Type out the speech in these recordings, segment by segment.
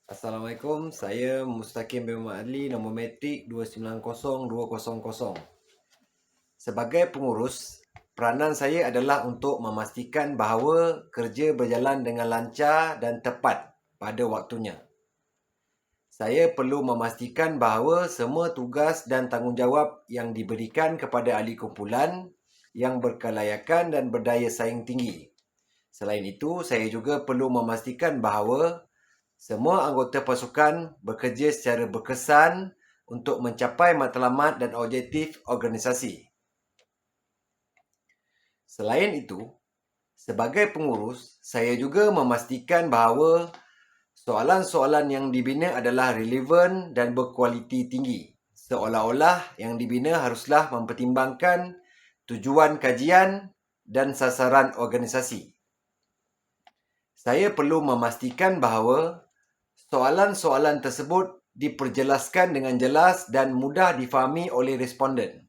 Assalamualaikum, saya Mustaqim bin Muhammad Adli, nombor metrik 290200. Sebagai pengurus, peranan saya adalah untuk memastikan bahawa kerja berjalan dengan lancar dan tepat pada waktunya. Saya perlu memastikan bahawa semua tugas dan tanggungjawab yang diberikan kepada ahli kumpulan yang berkelayakan dan berdaya saing tinggi. Selain itu, saya juga perlu memastikan bahawa semua anggota pasukan bekerja secara berkesan untuk mencapai matlamat dan objektif organisasi. Selain itu, sebagai pengurus, saya juga memastikan bahawa soalan-soalan yang dibina adalah relevan dan berkualiti tinggi. Seolah-olah yang dibina haruslah mempertimbangkan tujuan kajian dan sasaran organisasi. Saya perlu memastikan bahawa soalan-soalan tersebut diperjelaskan dengan jelas dan mudah difahami oleh responden.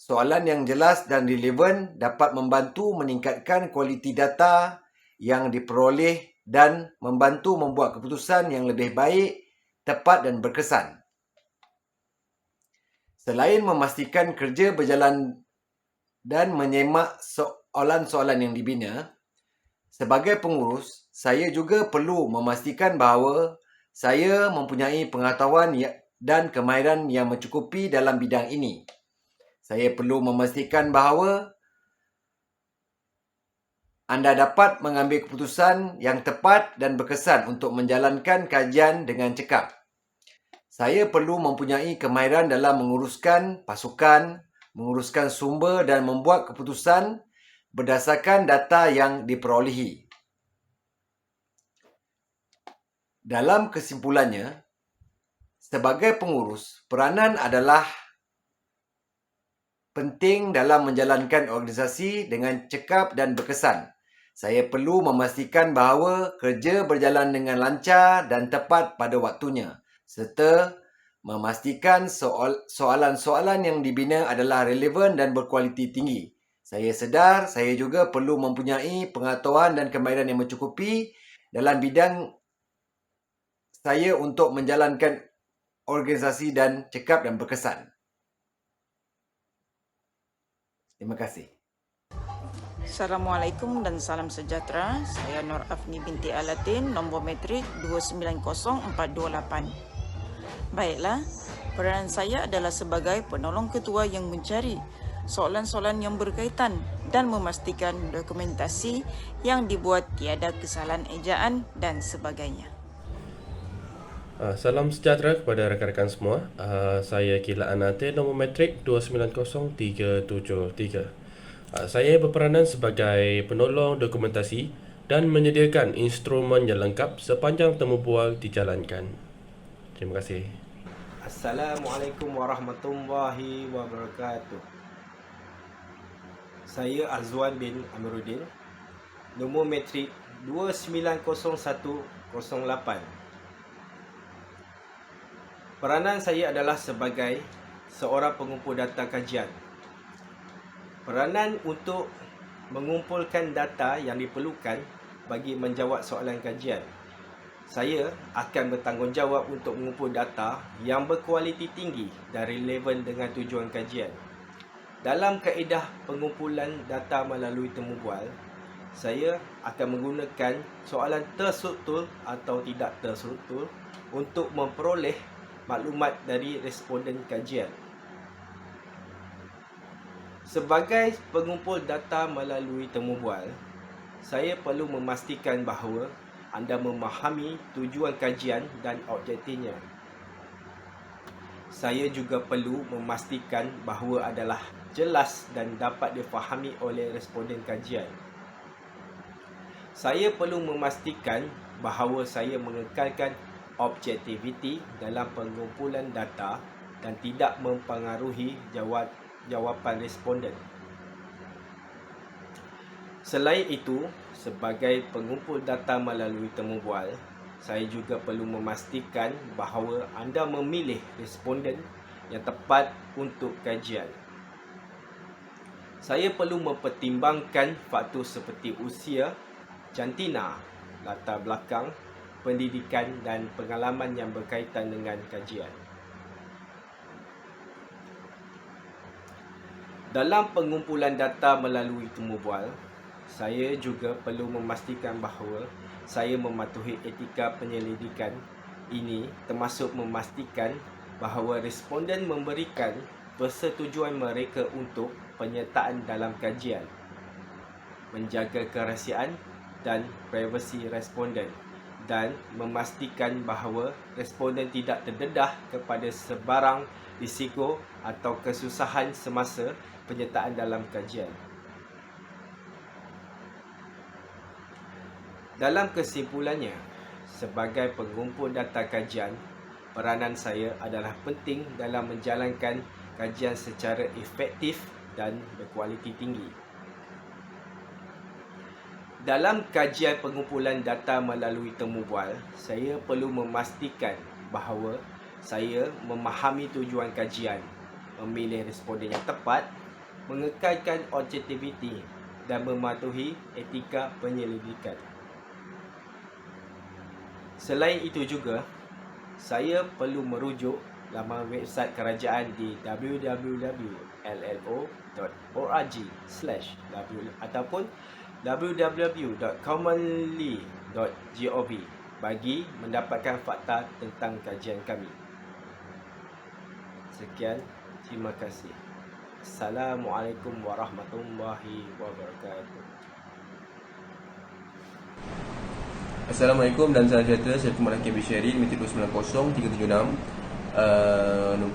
Soalan yang jelas dan relevan dapat membantu meningkatkan kualiti data yang diperoleh dan membantu membuat keputusan yang lebih baik, tepat dan berkesan. Selain memastikan kerja berjalan dan menyemak soalan-soalan yang dibina, sebagai pengurus, saya juga perlu memastikan bahawa saya mempunyai pengetahuan dan kemahiran yang mencukupi dalam bidang ini. Saya perlu memastikan bahawa anda dapat mengambil keputusan yang tepat dan berkesan untuk menjalankan kajian dengan cekap. Saya perlu mempunyai kemahiran dalam menguruskan pasukan, menguruskan sumber dan membuat keputusan berdasarkan data yang diperolehi. Dalam kesimpulannya, sebagai pengurus, peranan adalah penting dalam menjalankan organisasi dengan cekap dan berkesan. Saya perlu memastikan bahawa kerja berjalan dengan lancar dan tepat pada waktunya, serta memastikan soalan-soalan yang dibina adalah relevan dan berkualiti tinggi. Saya sedar saya juga perlu mempunyai pengetahuan dan kemahiran yang mencukupi dalam bidang saya untuk menjalankan organisasi dan cekap dan berkesan. Terima kasih. Assalamualaikum dan salam sejahtera. Saya Nur Afni binti Alatin, nombor metrik 290428. Baiklah, peranan saya adalah sebagai penolong ketua yang mencari soalan-soalan yang berkaitan dan memastikan dokumentasi yang dibuat tiada kesalahan ejaan dan sebagainya. Salam sejahtera kepada rakan-rakan semua. Saya Kila Anate, nombor metrik 290373. Saya berperanan sebagai penolong dokumentasi dan menyediakan instrumen yang lengkap sepanjang temu bual dijalankan. Terima kasih. Assalamualaikum warahmatullahi wabarakatuh. Saya Azwan bin Amiruddin, nombor metrik 290108. Peranan saya adalah sebagai seorang pengumpul data kajian. Peranan untuk mengumpulkan data yang diperlukan bagi menjawab soalan kajian. Saya akan bertanggungjawab untuk mengumpul data yang berkualiti tinggi dan relevan dengan tujuan kajian. Dalam kaedah pengumpulan data melalui temu bual, saya akan menggunakan soalan terstruktur atau tidak terstruktur untuk memperoleh maklumat dari responden kajian. Sebagai pengumpul data melalui temu bual, saya perlu memastikan bahawa anda memahami tujuan kajian dan objektifnya. Saya juga perlu memastikan bahawa adalah jelas dan dapat difahami oleh responden kajian. Saya perlu memastikan bahawa saya mengekalkan objektiviti dalam pengumpulan data dan tidak mempengaruhi jawapan responden. Selain itu, sebagai pengumpul data melalui temu bual, saya juga perlu memastikan bahawa anda memilih responden yang tepat untuk kajian. Saya perlu mempertimbangkan faktor seperti usia, jantina, latar belakang, pendidikan dan pengalaman yang berkaitan dengan kajian. Dalam pengumpulan data melalui temu bual, saya juga perlu memastikan bahawa saya mematuhi etika penyelidikan ini, termasuk memastikan bahawa responden memberikan persetujuan mereka untuk penyertaan dalam kajian, menjaga kerahsiaan dan privasi responden, dan memastikan bahawa responden tidak terdedah kepada sebarang risiko atau kesusahan semasa penyertaan dalam kajian. Dalam kesimpulannya, sebagai pengumpul data kajian, peranan saya adalah penting dalam menjalankan kajian secara efektif dan berkualiti tinggi. Dalam kajian pengumpulan data melalui temu bual, saya perlu memastikan bahawa saya memahami tujuan kajian, memilih responden yang tepat, mengekalkan objektiviti dan mematuhi etika penyelidikan. Selain itu juga, saya perlu merujuk laman website kerajaan di www.llo.org/w ataupun www.commonly.gov bagi mendapatkan fakta tentang kajian kami. Sekian, terima kasih. Assalamualaikum warahmatullahi wabarakatuh. Assalamualaikum dan salam sejahtera. Saya Tuan Hakim Bisharin, Metik 290376.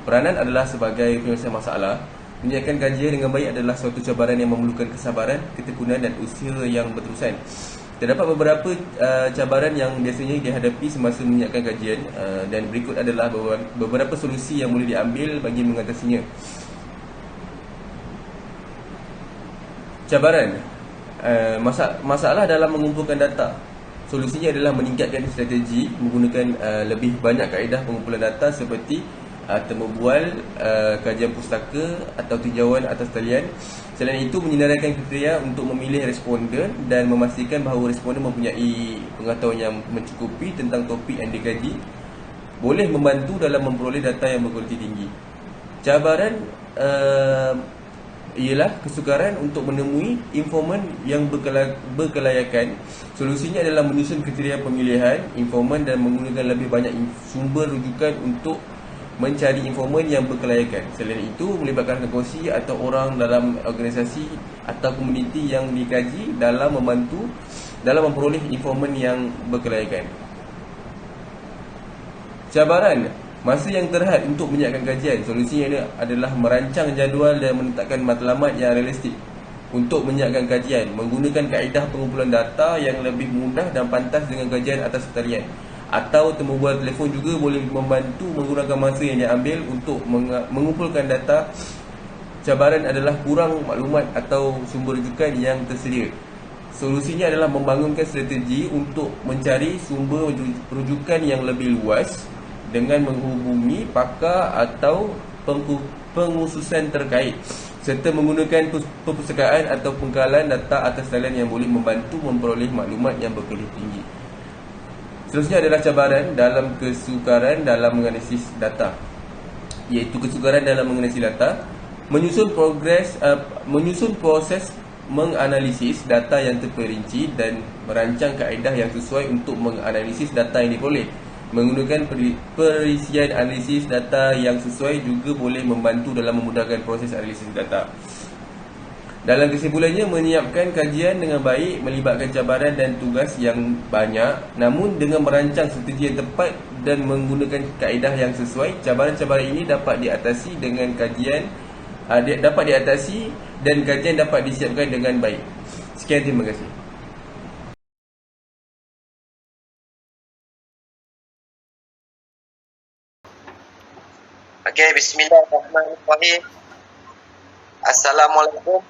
Peranan adalah sebagai penyelesaian masalah. Menyiapkan kajian dengan baik adalah suatu cabaran yang memerlukan kesabaran, ketekunan dan usaha yang berterusan. Terdapat beberapa cabaran yang biasanya dihadapi semasa menyiapkan kajian, dan berikut adalah beberapa solusi yang boleh diambil bagi mengatasinya. Cabaran, masalah dalam mengumpulkan data. Solusinya adalah meningkatkan strategi menggunakan lebih banyak kaedah pengumpulan data seperti temu bual, kajian pustaka atau tinjauan atas talian. Selain itu, menyenaraikan kriteria untuk memilih responden dan memastikan bahawa responden mempunyai pengetahuan yang mencukupi tentang topik yang dikaji boleh membantu dalam memperoleh data yang berkualiti tinggi. Cabaran ialah kesukaran untuk menemui informan yang berkelayakan. Solusinya adalah menyusun kriteria pemilihan informan dan menggunakan lebih banyak sumber rujukan untuk mencari informan yang berkelayakan. Selain itu, melibatkan kongsi atau orang dalam organisasi atau komuniti yang dikaji dalam membantu dalam memperoleh informan yang berkelayakan. Cabaran, masa yang terhad untuk menyiapkan kajian. Solusinya adalah merancang jadual dan menetapkan matlamat yang realistik untuk menyiapkan kajian, menggunakan kaedah pengumpulan data yang lebih mudah dan pantas dengan kajian atas talian atau temu bual telefon juga boleh membantu menggunakan masa yang diambil untuk mengumpulkan data. Cabaran adalah kurang maklumat atau sumber rujukan yang tersedia. Solusinya adalah membangunkan strategi untuk mencari sumber rujukan yang lebih luas dengan menghubungi pakar atau pengususan terkait serta menggunakan perpustakaan atau pengkalan data atas talian yang boleh membantu memperoleh maklumat yang berkualiti tinggi. Seterusnya adalah cabaran dalam kesukaran dalam menganalisis data, iaitu kesukaran dalam menganalisis data, menyusun proses menganalisis data yang terperinci dan merancang kaedah yang sesuai untuk menganalisis data yang diperoleh. Menggunakan perisian analisis data yang sesuai juga boleh membantu dalam memudahkan proses analisis data. Dalam kesimpulannya, menyiapkan kajian dengan baik melibatkan cabaran dan tugas yang banyak, namun dengan merancang strategi yang tepat dan menggunakan kaedah yang sesuai, cabaran-cabaran ini dapat diatasi dan kajian dapat disiapkan dengan baik. Sekian, terima kasih. Okey, bismillahirrahmanirrahim. Assalamualaikum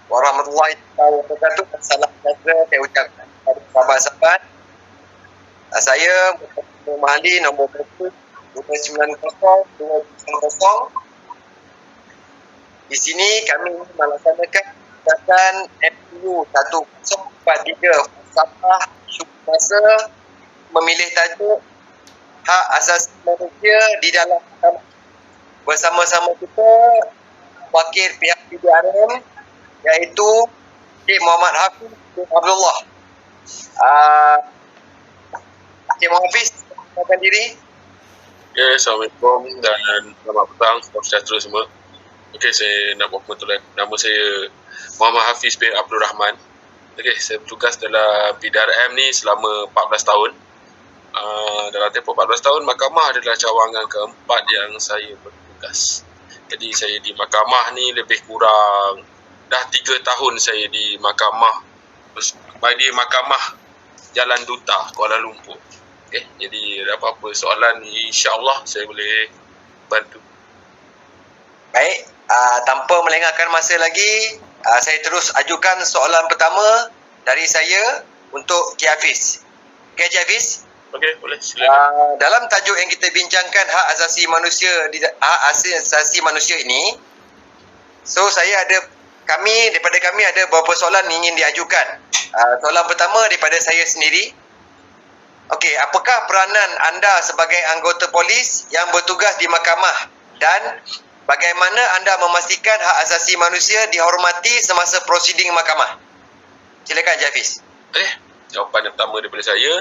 warahmatullahi wabarakatuh. Salam sejahtera saya ucapkan kepada sahabat-sahabat. Saya Muhammad Ali, nombor 2902090. Di sini kami melaksanakan kegiatan MPU 1043 Falsafah Syukur Masa memilih tajuk hak asasi manusia di dalam mahkamah. Bersama-sama kita wakil pihak PDRM iaitu Cik Muhammad Hafiz bin Abdullah. Cik Muhammad Hafiz, silakan diri. Okay, Assalamualaikum dan selamat petang, salam sejahtera semua. Okey, saya nak buat pengetulan. Nama saya Muhammad Hafiz bin Abdul Rahman. Okey, saya bertugas dalam PDRM ni selama 14 tahun. Dalam tempoh 14 tahun, mahkamah adalah cawangan keempat yang saya bertugas. Jadi saya di mahkamah ni lebih kurang dah 3 tahun saya di mahkamah Jalan Duta, Kuala Lumpur. Okey, jadi ada apa-apa soalan insya-Allah saya boleh bantu. Baik, tanpa melengahkan masa lagi, saya terus ajukan soalan pertama dari saya untuk Cik Hafiz. Okey, Cik Hafiz? Okey, boleh silakan. Dalam tajuk yang kita bincangkan hak asasi manusia ini, so daripada kami ada beberapa soalan ingin diajukan. Soalan pertama daripada saya sendiri. Okey, apakah peranan anda sebagai anggota polis yang bertugas di mahkamah dan bagaimana anda memastikan hak asasi manusia dihormati semasa prosiding mahkamah? Silakan, Cik Hafiz. Jawapan yang pertama daripada saya.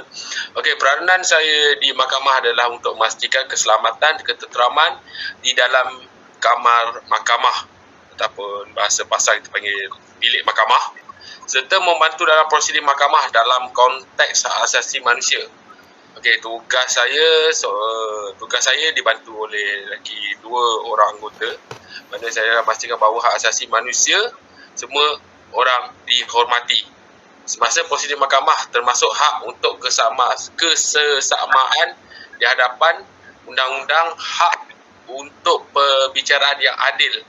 Okey, peranan saya di mahkamah adalah untuk memastikan keselamatan, ketenteraman di dalam kamar mahkamah ataupun bahasa pasar kita panggil bilik mahkamah, serta membantu dalam prosedur mahkamah dalam konteks hak asasi manusia. Okey, tugas saya dibantu oleh lagi 2 orang anggota. Mana saya memastikan bahawa hak asasi manusia semua orang dihormati semasa prosedur mahkamah, termasuk hak untuk kesesamaan di hadapan undang-undang, hak untuk perbicaraan yang adil,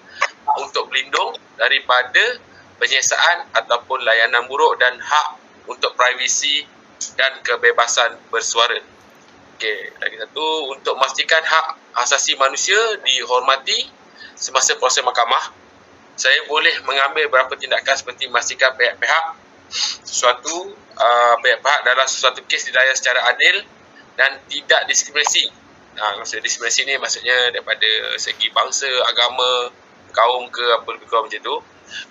untuk berlindung daripada penyiasaan ataupun layanan buruk, dan hak untuk privasi dan kebebasan bersuara. Okey, lagi satu, untuk memastikan hak asasi manusia dihormati semasa proses mahkamah, saya boleh mengambil beberapa tindakan seperti memastikan pihak-pihak pihak-pihak dalam sesuatu kes didaya secara adil dan tidak diskriminasi. Maksud diskriminasi ni maksudnya daripada segi bangsa, agama, kaum ke apa lebih kurang macam tu.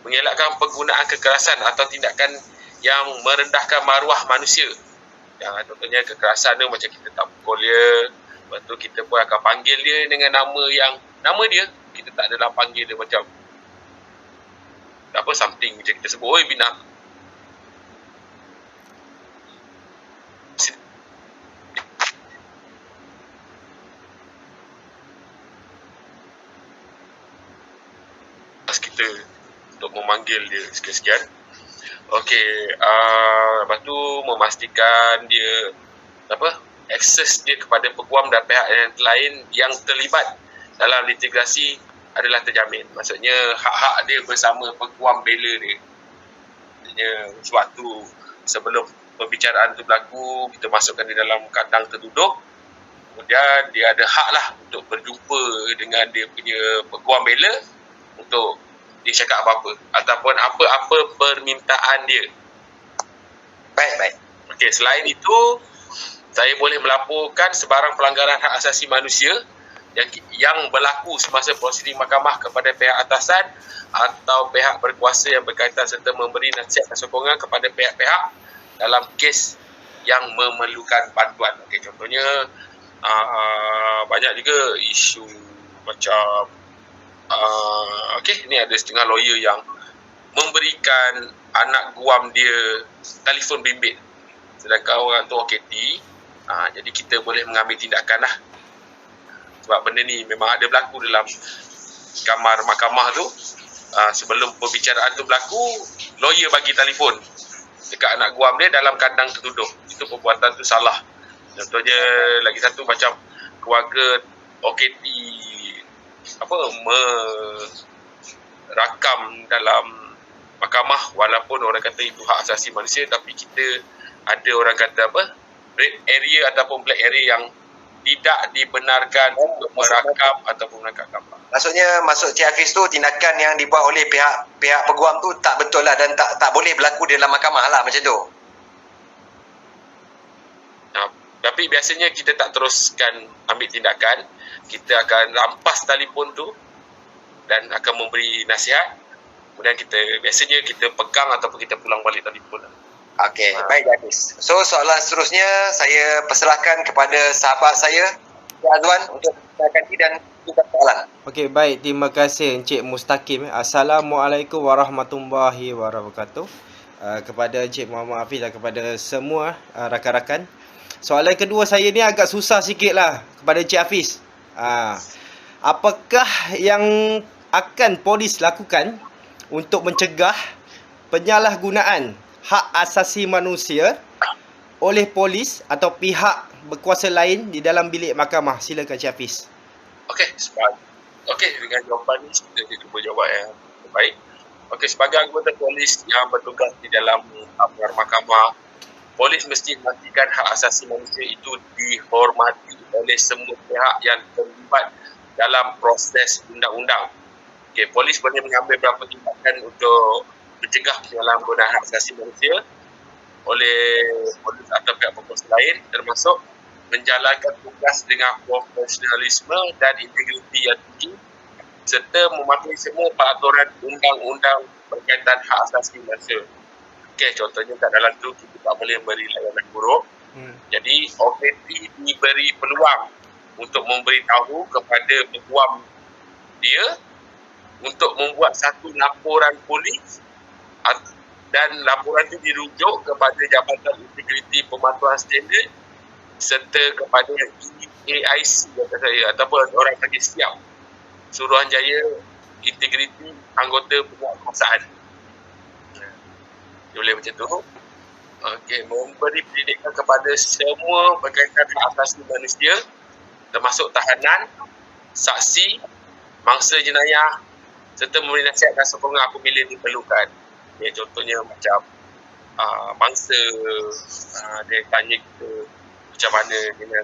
Mengelakkan penggunaan kekerasan atau tindakan yang merendahkan maruah manusia. Contohnya kekerasan tu macam kita tak pukul dia, lepas tu kita pun akan panggil dia dengan nama dia, kita tak adalah panggil dia macam apa something macam kita sebut, oi binatang. Kita untuk memanggil dia sekian-sekian. Okey, lepas tu memastikan dia akses dia kepada peguam dan pihak yang lain yang terlibat dalam litigasi adalah terjamin. Maksudnya hak-hak dia bersama peguam bela dia. Maksudnya sewaktu sebelum perbicaraan tu berlaku, kita masukkan dia dalam kandang tertutup. Kemudian dia ada hak lah untuk berjumpa dengan dia punya peguam bela untuk dia cakap apa-apa ataupun apa-apa permintaan dia. Baik. Okey, selain itu, saya boleh melaporkan sebarang pelanggaran hak asasi manusia yang berlaku semasa prosedur mahkamah kepada pihak atasan atau pihak berkuasa yang berkaitan, serta memberi nasihat dan sokongan kepada pihak-pihak dalam kes yang memerlukan bantuan. Okey, contohnya banyak juga isu macam ni ada setengah lawyer yang memberikan anak guam dia telefon bimbit sedangkan orang tu OKT. Jadi kita boleh mengambil tindakan lah, sebab benda ni memang ada berlaku dalam kamar mahkamah tu. Sebelum perbicaraan tu berlaku, lawyer bagi telefon dekat anak guam dia dalam kandang tertutup. Itu perbuatan tu salah. Contohnya lagi satu macam keluarga OKT merakam dalam mahkamah, walaupun orang kata itu hak asasi manusia, tapi kita ada orang kata red area ataupun black area yang tidak dibenarkan untuk merakam ataupun menangkap gambar. Maksud Cik Hafiz tu, tindakan yang dibuat oleh pihak peguam tu tak betul lah dan tak boleh berlaku dalam mahkamah lah, macam tu. Tapi biasanya kita tak teruskan ambil tindakan. Kita akan rampas telefon tu dan akan memberi nasihat. Kemudian biasanya kita pegang ataupun kita pulang balik telefon. Okey, baik Hafiz. So soalan seterusnya saya persilahkan kepada sahabat saya, Encik Azwan, untuk menanyakan dan juga soalan. Okey, baik. Terima kasih Encik Mustaqim. Assalamualaikum warahmatullahi wabarakatuh. Kepada Encik Muhammad Hafiz dan kepada semua rakan-rakan. Soalan kedua saya ni agak susah sikit lah kepada Encik Hafiz. Apakah yang akan polis lakukan untuk mencegah penyalahgunaan hak asasi manusia oleh polis atau pihak berkuasa lain di dalam bilik mahkamah? Silakan Encik Hafiz. Okey, dengan jawapan ni kita cuba jawab yang terbaik. Okey, sebagai anggota polis yang bertugas di dalam mahkamah, polis mesti memastikan hak asasi manusia itu dihormati oleh semua pihak yang terlibat dalam proses undang-undang. Okey, polis boleh mengambil beberapa tindakan untuk mencegah penyalahgunaan hak asasi manusia oleh polis atau pihak berkuasa lain, termasuk menjalankan tugas dengan profesionalisme dan integriti yang tinggi serta mematuhi semua peraturan undang-undang berkaitan hak asasi manusia. Okey, contohnya kat dalam tu kita tak boleh beri layanan buruk. Jadi OPT diberi peluang untuk memberitahu kepada peguam dia untuk membuat satu laporan polis dan laporan itu dirujuk kepada Jabatan Integriti Pematuhan Standard serta kepada EAIC kata saya ataupun orang panggil siap Suruhanjaya Integriti Anggota Penguatkuasaan. Boleh macam tu. Okey, memberi pendidikan kepada semua berkaitan hak asasi manusia termasuk tahanan, saksi, mangsa jenayah serta memberi nasihat dan sokongan apabila diperlukan. Ya, contohnya macam mangsa dia tanya kita macam mana dengan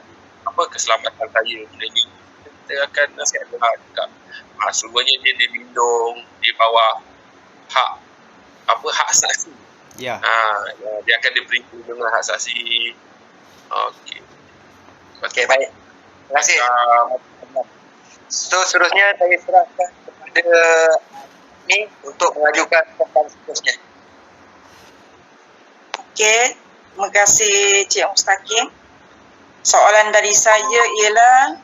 keselamatan saya bila ni, kita akan nasihat dia semuanya dia dilindung di bawah hak saksi. Ya. Dia akan diberi perlindungan hak saksi. Okey. Okey, baik. Terima kasih. So seterusnya saya serahkan kepada ni untuk mengajukan soalan seterusnya. Okey, terima kasih Cik Mustaqim. Soalan dari saya ialah,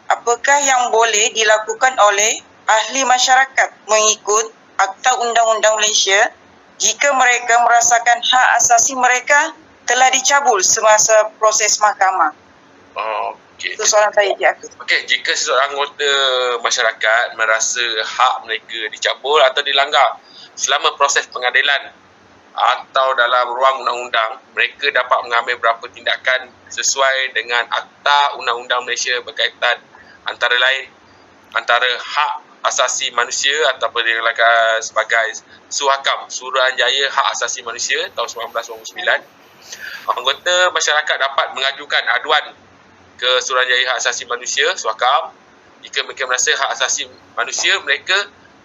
apakah yang boleh dilakukan oleh ahli masyarakat mengikut Akta Undang-Undang Malaysia jika mereka merasakan hak asasi mereka telah dicabul semasa proses mahkamah? Okey. Itu soalan saya, Cik. Okey, jika seseorang anggota masyarakat merasa hak mereka dicabul atau dilanggar selama proses pengadilan atau dalam ruang undang-undang, mereka dapat mengambil beberapa tindakan sesuai dengan Akta Undang-Undang Malaysia berkaitan antara lain hak asasi manusia ataupun digelarkan sebagai SUHAKAM, Suruhanjaya Hak Asasi Manusia tahun 1999. Anggota masyarakat dapat mengajukan aduan ke Suruhanjaya Hak Asasi Manusia, SUHAKAM, jika mereka merasa hak asasi manusia mereka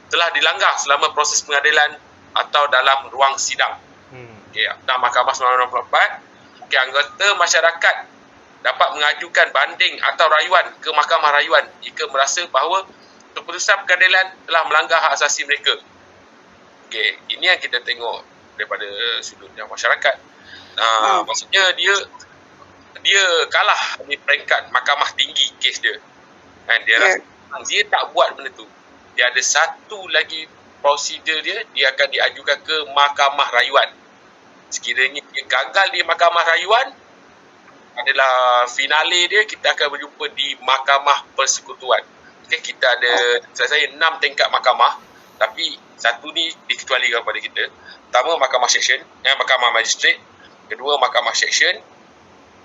telah dilanggar selama proses pengadilan atau dalam ruang sidang. Okey, Akta Mahkamah 1964. Okey, anggota masyarakat dapat mengajukan banding atau rayuan ke Mahkamah Rayuan jika merasa bahawa keputusan pengadilan telah melanggar hak asasi mereka. Okey, ini yang kita tengok daripada sudut yang masyarakat. Maksudnya dia kalah di peringkat mahkamah tinggi kes dia. Kan dia rasa dia tak buat benda tu. Dia ada satu lagi prosedur dia akan diajukan ke Mahkamah Rayuan. Sekiranya dia gagal di Mahkamah Rayuan, adalah finale dia, kita akan berjumpa di Mahkamah Persekutuan. Okay, kita ada saya 6 tingkat mahkamah, tapi satu ni dikecualikan kepada kita. Pertama, Mahkamah Seksyen, Mahkamah Magistrate. Kedua, Mahkamah Seksyen.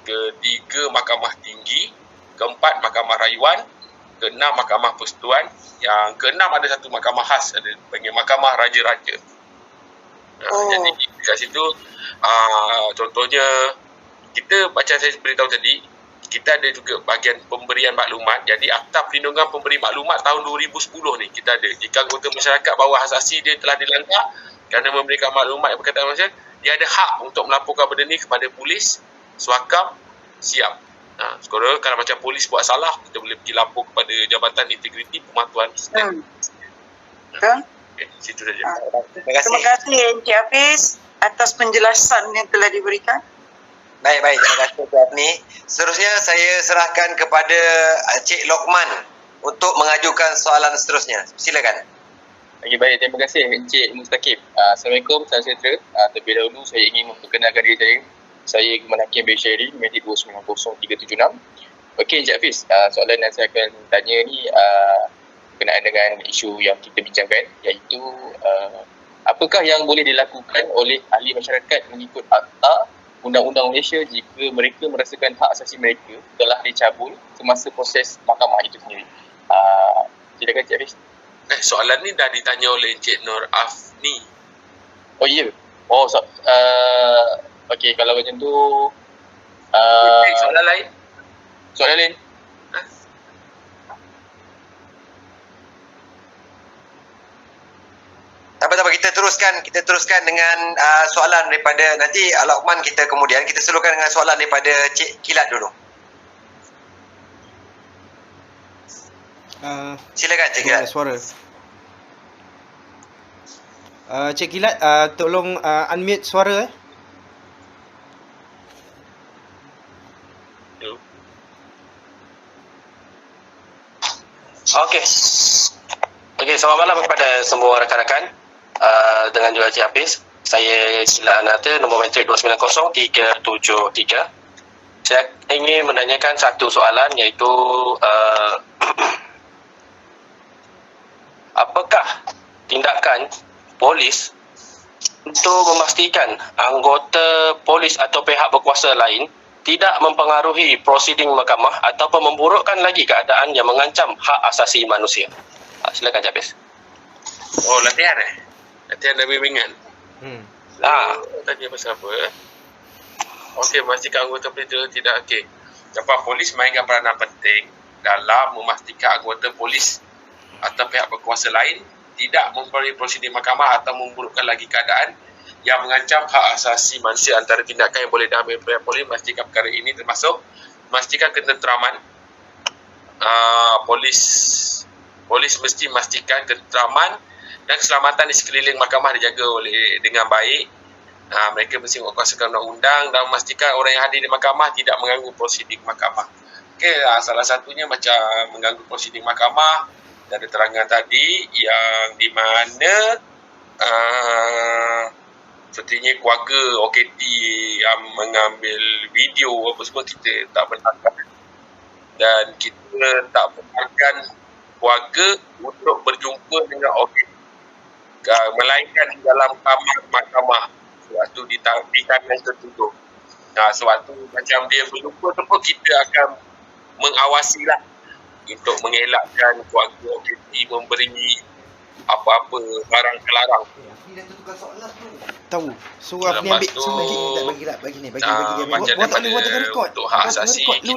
Ketiga, Mahkamah Tinggi. Keempat, Mahkamah Rayuan. Keenam, Mahkamah Persekutuan. Yang keenam ada satu mahkamah khas, ada panggil Mahkamah Raja-Raja. Jadi kat situ contohnya kita macam saya beritahu tadi, kita ada juga bahagian pemberian maklumat. Jadi Akta Perlindungan Pemberi Maklumat tahun 2010 ni kita ada. Jika anggota masyarakat bahawa hak asasi dia telah dilanggar kerana memberikan maklumat yang berkaitan dengan manusia, dia ada hak untuk melaporkan benda ni kepada polis suakam, siap. Sekarang kalau macam polis buat salah, kita boleh pergi lapor kepada Jabatan Integriti Pematuhan Sistem. Betul? Okay, situ saja. Terima kasih. Terima kasih Encik Hafiz atas penjelasan yang telah diberikan. Baik, terima kasih Encik Afni. Seterusnya saya serahkan kepada Encik Lokman untuk mengajukan soalan seterusnya. Silakan. Okay, baik, terima kasih Encik Mustaqim. Assalamualaikum, salam sejahtera. Terlebih dahulu saya ingin memperkenalkan diri saya. Saya Keman Hakim bin Syairi, Medik 290376. Okey Encik Hafiz, soalan yang saya akan tanya ni berkenaan dengan isu yang kita bincangkan, iaitu apakah yang boleh dilakukan oleh ahli masyarakat mengikut Akta Undang-Undang Malaysia jika mereka merasakan hak asasi mereka telah dicabut semasa proses mahkamah itu sendiri? Silakan Encik Hafiz. Soalan ni dah ditanya oleh Encik Nur Afni. Oh ya. Oh, okey, kalau macam tu Soalan lain? soalan lain. Tak apa, kita teruskan dengan soalan daripada nanti Lokman kita kemudian kita selalukan dengan soalan daripada Cik Kilat dulu. Silakan Cik Kilat. Suara. Cik Kilat, tolong unmute suara. Okey, selamat malam kepada semua rakan-rakan. Dengan juga Encik Hafiz. Saya Kilat Anata, nombor metrik 290-373. Saya ingin menanyakan satu soalan, iaitu apakah tindakan polis untuk memastikan anggota polis atau pihak berkuasa lain tidak mempengaruhi prosiding mahkamah ataupun memburukkan lagi keadaan yang mengancam hak asasi manusia? Silakan Encik Hafiz. Oh, latihan Latihan dan bimbingan. Tanya pasal apa? Okey, memastikan anggota polis itu tidak Dapat polis mainkan peranan penting dalam memastikan anggota polis atau pihak berkuasa lain tidak mempengaruhi prosiding mahkamah atau memburukkan lagi keadaan yang mengancam hak asasi manusia. Antara tindakan yang boleh diambil pihak polis memastikan perkara ini termasuk memastikan ketenteraman. Polis mesti memastikan ketenteraman dan keselamatan di sekeliling mahkamah dijaga dengan baik. Mereka mesti menguasakan undang-undang dan memastikan orang yang hadir di mahkamah tidak mengganggu prosiding mahkamah. Salah satunya macam mengganggu prosiding mahkamah dan keterangan tadi yang di mana sepertinya keluarga OKT yang mengambil video apa semua kita tak benarkan, dan kita tak benarkan keluarga untuk berjumpa dengan OKT melainkan di dalam kamar mahkamah sewaktu di tangan tertutup. Sewaktu macam dia berjumpa tu pun kita akan mengawasilah untuk mengelakkan keluarga OKT memberi apa-apa barang terlarang. Tahu. Suruh Afni ambil bagi ni. Macam daripada untuk hak asasi kita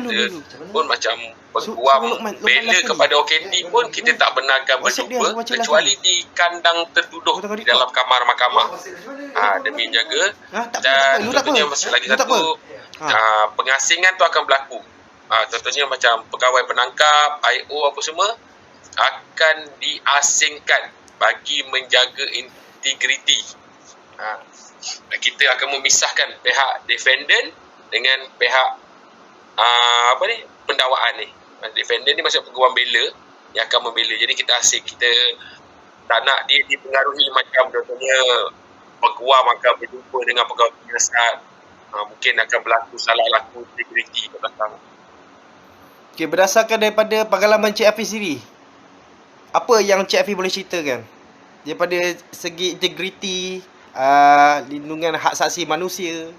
pun macam peguam bela kepada OKT pun kita tak benarkan berjumpa kecuali di kandang tertuduh di dalam kamar mahkamah. Demi jaga. Dan contohnya lagi satu, pengasingan tu akan berlaku. Contohnya macam pegawai penangkap, IO apa semua akan diasingkan bagi menjaga integriti. Kita akan memisahkan pihak defendant dengan pihak pendakwaan ni. Defendant ni macam peguam bela yang akan membela. Jadi kita asing, kita tak nak dia dipengaruhi macam contohnya peguam akan berjumpa dengan pegawai penyiasat. Mungkin akan berlaku salah laku integriti ke belakang. Berdasarkan daripada pengalaman Cik Hafiz sendiri, apa yang Cik Hafiz boleh ceritakan daripada segi integriti, lindungan hak asasi manusia,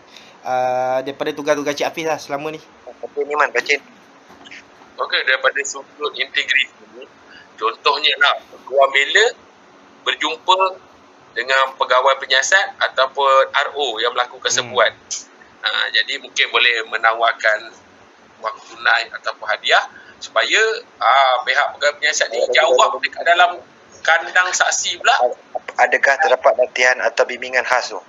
daripada tugas-tugas Cik Hafiz lah selama ni? Okey, daripada sudut integriti, contohnya lah peguam bela berjumpa dengan pegawai penyiasat ataupun RO yang melakukan sebuan. Jadi mungkin boleh menawarkan wang tunai ataupun hadiah supaya pihak pegawai penyiasat ni jawab dekat dalam kandang saksi pula. Adakah terdapat latihan atau bimbingan khas tu?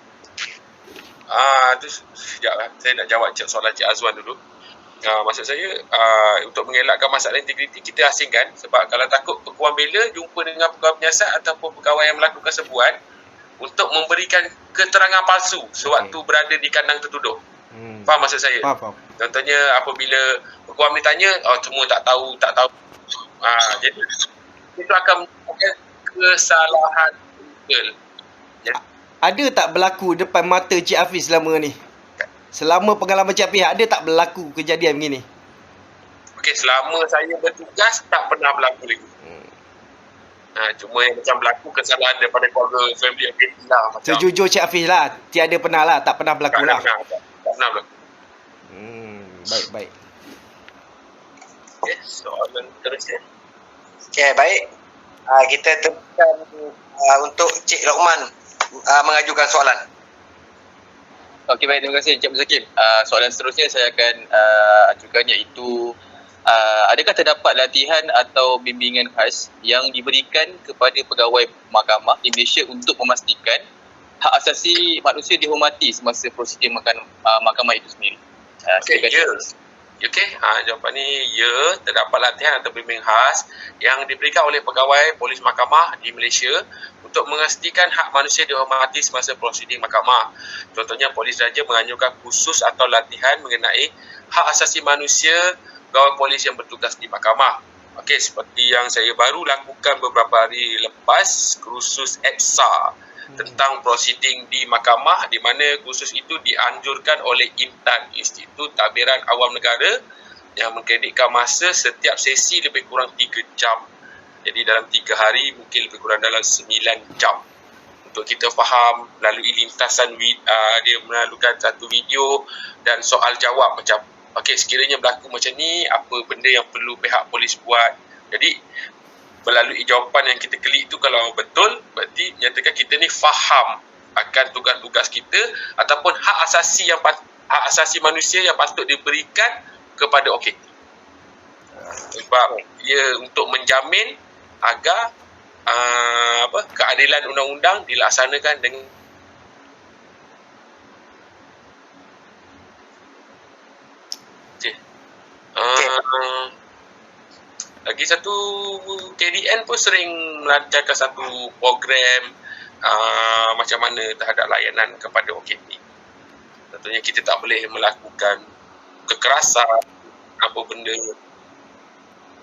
Tu sekejap lah. Saya nak jawab soalan Cik Azwan dulu. Maksud saya, untuk mengelakkan masalah integriti, kita asingkan. Sebab kalau takut pekuam bela jumpa dengan pegawai penyiasat ataupun pegawai yang melakukan sebuan untuk memberikan keterangan palsu sewaktu berada di kandang tertuduh. Faham maksud saya? Faham. Contohnya apabila pekuam ni tanya, semua tak tahu. Jadi itu akan menyebabkan kesalahan betul. Ada tak berlaku depan mata Cik Hafiz selama ni? Selama pengalaman Cik Hafiz, ada tak berlaku kejadian begini? Okey, selama saya bertugas tak pernah berlaku lagi. Cuma yang macam berlaku kesalahan daripada keluarga family OKT lah. Macam Sejujur Cik Hafiz lah, tiada pernah lah, tak pernah berlaku lah. Tak pernah berlaku. Baik. Okey, soalan terusnya. Okey, baik. Kita teruskan untuk Cik Lokman mengajukan soalan. Okey, baik, terima kasih Encik Muzakir. Soalan seterusnya saya akan ajukan iaitu adakah terdapat latihan atau bimbingan khas yang diberikan kepada pegawai mahkamah di Malaysia untuk memastikan hak asasi manusia dihormati semasa prosedur mahkamah itu sendiri? Okey, ya. Okey, jawapan ni ya, terdapat latihan atau bimbing khas yang diberikan oleh pegawai polis mahkamah di Malaysia untuk memastikan hak manusia dihormati semasa prosedur mahkamah. Contohnya, polis raja menganjurkan kursus atau latihan mengenai hak asasi manusia pegawai polis yang bertugas di mahkamah. Okey, seperti yang saya baru lakukan beberapa hari lepas, kursus EPSA tentang prosiding di mahkamah, di mana kursus itu dianjurkan oleh INTAN, Institut Tadbiran Awam Negara, yang mengkreditkan masa setiap sesi lebih kurang 3 jam. Jadi dalam 3 hari mungkin lebih kurang dalam 9 jam. Untuk kita faham melalui lintasan dia melalukan satu video dan soal jawab macam okey, sekiranya berlaku macam ni, apa benda yang perlu pihak polis buat. Jadi melalui jawapan yang kita klik tu, kalau betul, berarti nyatakan kita ni faham akan tugas-tugas kita ataupun hak asasi manusia yang patut diberikan kepada OKT. Sebab ia untuk menjamin agar keadilan undang-undang dilaksanakan dengan lagi satu, KDN pun sering melancarkan satu program macam mana terhadap layanan kepada OKT. Tentunya kita tak boleh melakukan kekerasan, apa benda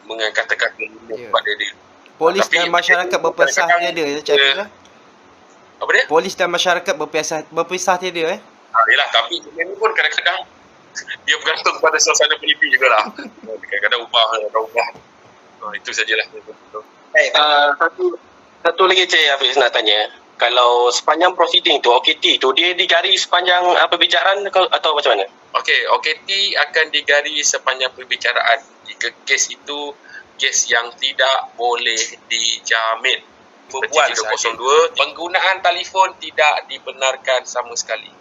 mengangkat-angkat kepada dia. Polis dan masyarakat berpisah tiada, Cik Hafiz lah. Apa dia? Polis dan masyarakat berpisah tiada Yelah, tapi ini pun kadang-kadang dia bergantung pada suasana politik jugalah. Kadang-kadang ubah. Itu sajalah. Satu lagi Cik Hafiz nak tanya. Kalau sepanjang proceeding tu, OKT tu, dia digari sepanjang perbicaraan atau macam mana? Okey, OKT akan digari sepanjang perbicaraan jika kes itu kes yang tidak boleh dijamin. Berbual 302, penggunaan telefon tidak dibenarkan sama sekali.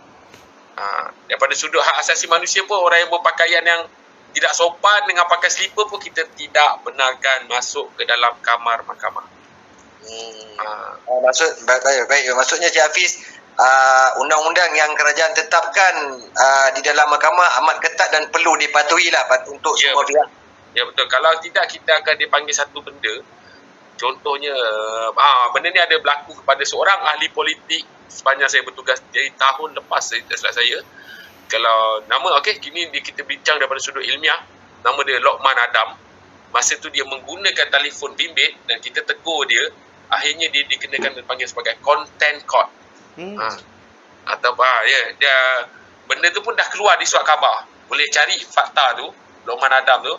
Daripada sudut hak asasi manusia pun, orang yang berpakaian yang tidak sopan dengan pakai slipper pun kita tidak benarkan masuk ke dalam kamar mahkamah. Maksudnya Cik Hafiz, undang-undang yang kerajaan tetapkan di dalam mahkamah amat ketat dan perlu dipatuhi lah untuk semua pihak. Ya betul. Kalau tidak, kita akan dipanggil satu benda. Contohnya, benda ni ada berlaku kepada seorang ahli politik sepanjang saya bertugas dari tahun lepas saya. Kalau nama, kini kita bincang daripada sudut ilmiah, nama dia Lokman Adam. Masa tu dia menggunakan telefon bimbit dan kita tegur dia, akhirnya dia dikenakan dipanggil sebagai content court. Dia benda tu pun dah keluar di surat khabar. Boleh cari fakta tu, Lokman Adam tu.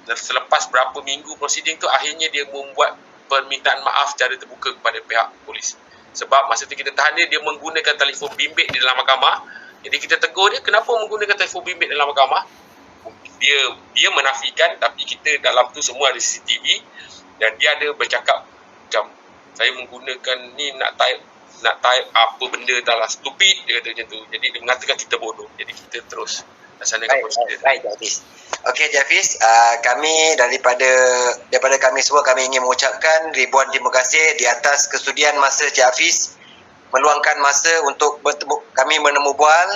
Dan selepas berapa minggu prosiding tu, akhirnya dia membuat permintaan maaf secara terbuka kepada pihak polis. Sebab masa tu kita tahan dia menggunakan telefon bimbit di dalam mahkamah. Jadi kita tegur dia, kenapa menggunakan telefon bimbit dalam mahkamah? Dia menafikan, tapi kita dalam tu semua ada CCTV. Dan dia ada bercakap macam, saya menggunakan ni nak type apa benda dah lah, stupid, dia kata macam tu. Jadi dia mengatakan kita bodoh. Jadi kita terus laksanakan prosedur. Baik, Hafiz. Okey, Hafiz, kami daripada kami semua, kami ingin mengucapkan ribuan terima kasih di atas kesudian masa Cik Hafiz meluangkan masa untuk kami menemu bual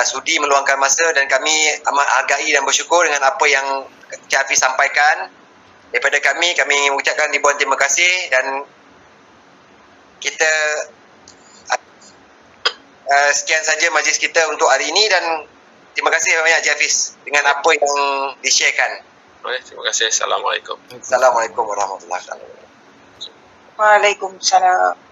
sudi meluangkan masa dan kami amat hargai dan bersyukur dengan apa yang Encik Hafiz sampaikan. Daripada kami ingin mengucapkan ribuan terima kasih dan kita sekian saja majlis kita untuk hari ini dan terima kasih banyak Encik Hafiz dengan apa yang di-sharekan. Terima kasih. Assalamualaikum. Assalamualaikum warahmatullahi wabarakatuh. Waalaikumsalam.